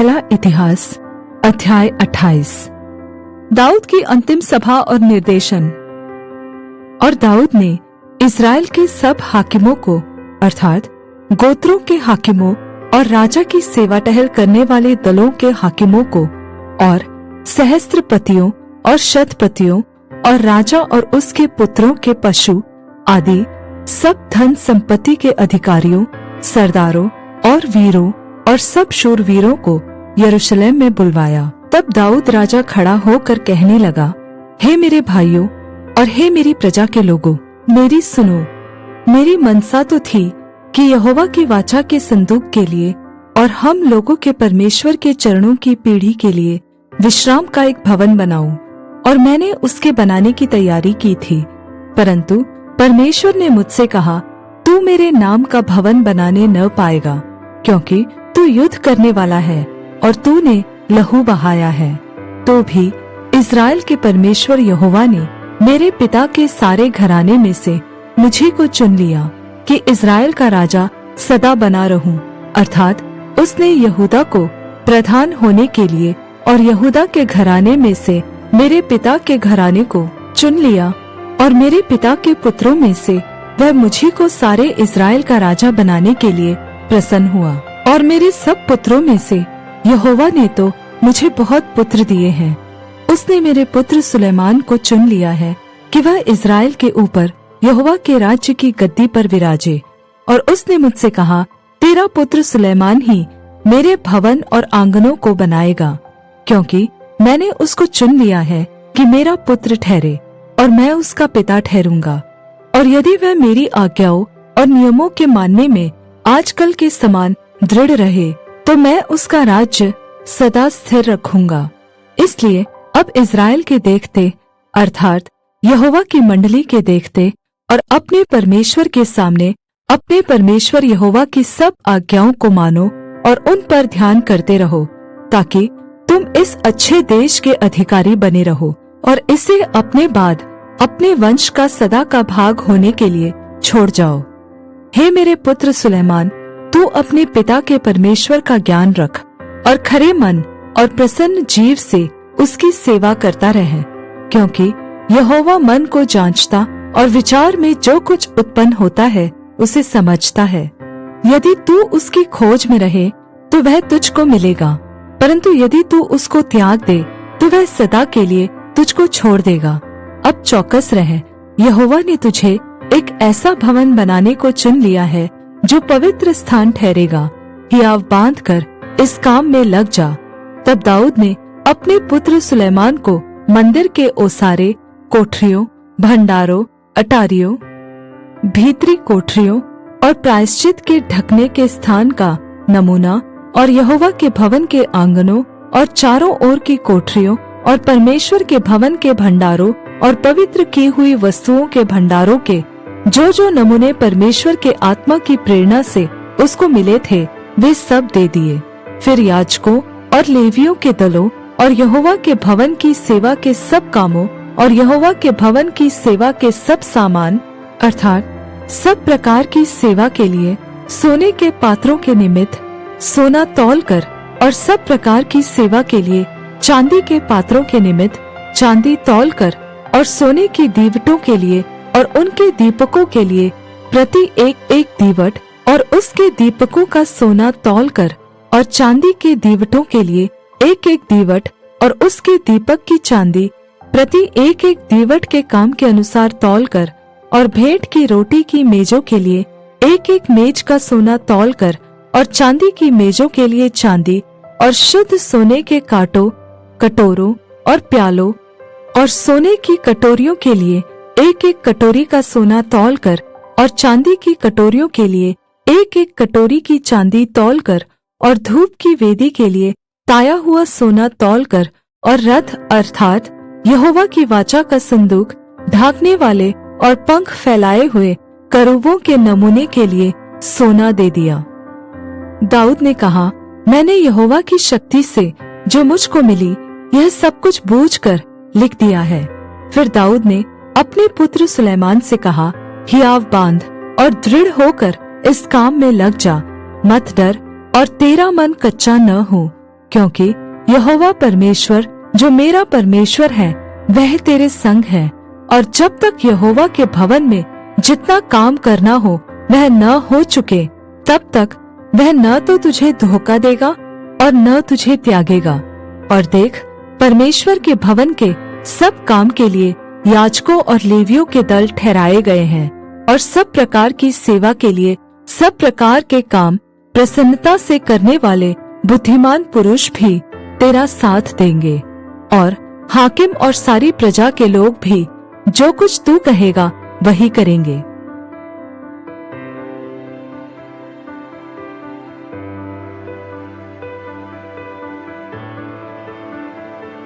पहला इतिहास अध्याय 28। दाऊद की अंतिम सभा और निर्देशन। और दाऊद ने इस्राएल के सब हाकिमों को अर्थात गोत्रों के हाकिमों और राजा की सेवा टहल करने वाले दलों के हाकिमों को और सहस्त्रपतियों और शतपतियों और राजा और उसके पुत्रों के पशु आदि सब धन संपत्ति के अधिकारियों, सरदारों और वीरों और सब शूरवीरों को यरूशलेम में बुलवाया। तब दाऊद राजा खड़ा होकर कहने लगा, हे मेरे भाइयों और हे मेरी प्रजा के लोगों, मेरी सुनो। मेरी मनसा तो थी कि यहोवा की वाचा के संदूक के लिए और हम लोगों के परमेश्वर के चरणों की पीढ़ी के लिए विश्राम का एक भवन बनाऊं, और मैंने उसके बनाने की तैयारी की थी। परंतु परमेश्वर ने मुझसे कहा, तू मेरे नाम का भवन बनाने न पाएगा, क्योंकि तू युद्ध करने वाला है और तूने लहू बहाया है। तो भी इस्राएल के परमेश्वर यहोवा ने मेरे पिता के सारे घराने में से मुझे को चुन लिया कि इस्राएल का राजा सदा बना रहूं। अर्थात उसने यहूदा को प्रधान होने के लिए और यहूदा के घराने में से मेरे पिता के घराने को चुन लिया, और मेरे पिता के पुत्रों में से वह मुझे को सारे इस्राएल का राजा बनाने के लिए प्रसन्न हुआ। और मेरे सब पुत्रों में से यहोवा ने तो मुझे बहुत पुत्र दिए हैं। उसने मेरे पुत्र सुलेमान को चुन लिया है कि वह इस्राएल के ऊपर यहोवा के राज्य की गद्दी पर विराजे। और उसने मुझसे कहा, तेरा पुत्र सुलेमान ही मेरे भवन और आंगनों को बनाएगा, क्योंकि मैंने उसको चुन लिया है कि मेरा पुत्र ठहरे और मैं उसका पिता ठहरूंगा। और यदि वह मेरी आज्ञाओं और नियमों के मानने में आजकल के समान दृढ़ रहे, तो मैं उसका राज्य सदा स्थिर रखूंगा। इसलिए अब इस्राएल के देखते अर्थात यहोवा की मंडली के देखते और अपने परमेश्वर के सामने अपने परमेश्वर यहोवा की सब आज्ञाओं को मानो और उन पर ध्यान करते रहो, ताकि तुम इस अच्छे देश के अधिकारी बने रहो और इसे अपने बाद अपने वंश का सदा का भाग होने के लिए छोड़ जाओ। हे मेरे पुत्र सुलेमान, तू अपने पिता के परमेश्वर का ज्ञान रख और खरे मन और प्रसन्न जीव से उसकी सेवा करता रहे, क्योंकि यहोवा मन को जांचता और विचार में जो कुछ उत्पन्न होता है उसे समझता है। यदि तू उसकी खोज में रहे तो वह तुझको मिलेगा, परंतु यदि तू उसको त्याग दे तो वह सदा के लिए तुझको छोड़ देगा। अब चौकस रह, यहोवा ने तुझे एक ऐसा भवन बनाने को चुन लिया है जो पवित्र स्थान ठहरेगा। हियाव बांध कर इस काम में लग जा। तब दाऊद ने अपने पुत्र सुलेमान को मंदिर के ओसारे, कोठरियों, भंडारों, अटारियों, भीतरी कोठरियों और प्रायश्चित के ढकने के स्थान का नमूना और यहोवा के भवन के आंगनों और चारों ओर की कोठरियों और परमेश्वर के भवन के भंडारों और पवित्र की हुई वस्तुओं के भंडारों के जो जो नमूने परमेश्वर के आत्मा की प्रेरणा से उसको मिले थे, वे सब दे दिए। फिर याजकों और लेवियों के दलों और यहोवा के भवन की सेवा के सब कामों और यहोवा के भवन की सेवा के सब सामान अर्थात सब प्रकार की सेवा के लिए सोने के पात्रों के निमित्त सोना तौल कर और सब प्रकार की सेवा के लिए चांदी के पात्रों के निमित्त चांदी तौल कर और सोने की दीवटों के लिए और उनके दीपकों के लिए प्रति एक एक दीवट और उसके दीपकों का सोना तौल कर और चांदी के दीवटों के लिए एक एक दीवट और उसके दीपक की चांदी प्रति एक एक दीवट के काम के अनुसार तौल कर और भेंट की रोटी की मेजों के लिए एक एक मेज का सोना तौल कर और चांदी की मेजों के लिए चांदी और शुद्ध सोने के कांटों, कटोरों और प्यालों और सोने की कटोरियों के लिए एक एक कटोरी का सोना तौल कर और चांदी की कटोरियों के लिए एक एक कटोरी की चांदी तौल कर और धूप की वेदी के लिए ताया हुआ सोना तौल कर और रथ अर्थात यहोवा की वाचा का संदूक ढाकने वाले और पंख फैलाए हुए करूबों के नमूने के लिए सोना दे दिया। दाऊद ने कहा, मैंने यहोवा की शक्ति से जो मुझको मिली यह सब कुछ बूझकर लिख दिया है। फिर दाऊद ने अपने पुत्र सुलेमान से कहा, हियाव बांध और दृढ़ होकर इस काम में लग जा, मत डर और तेरा मन कच्चा न हो, क्योंकि यहोवा परमेश्वर जो मेरा परमेश्वर है वह तेरे संग है, और जब तक यहोवा के भवन में जितना काम करना हो वह न हो चुके तब तक वह न तो तुझे धोखा देगा और न तुझे त्यागेगा। और देख, परमेश्वर के भवन के सब काम के लिए याजकों और लेवियों के दल ठहराए गए हैं, और सब प्रकार की सेवा के लिए सब प्रकार के काम प्रसन्नता से करने वाले बुद्धिमान पुरुष भी तेरा साथ देंगे। और हाकिम और सारी प्रजा के लोग भी जो कुछ तू कहेगा वही करेंगे।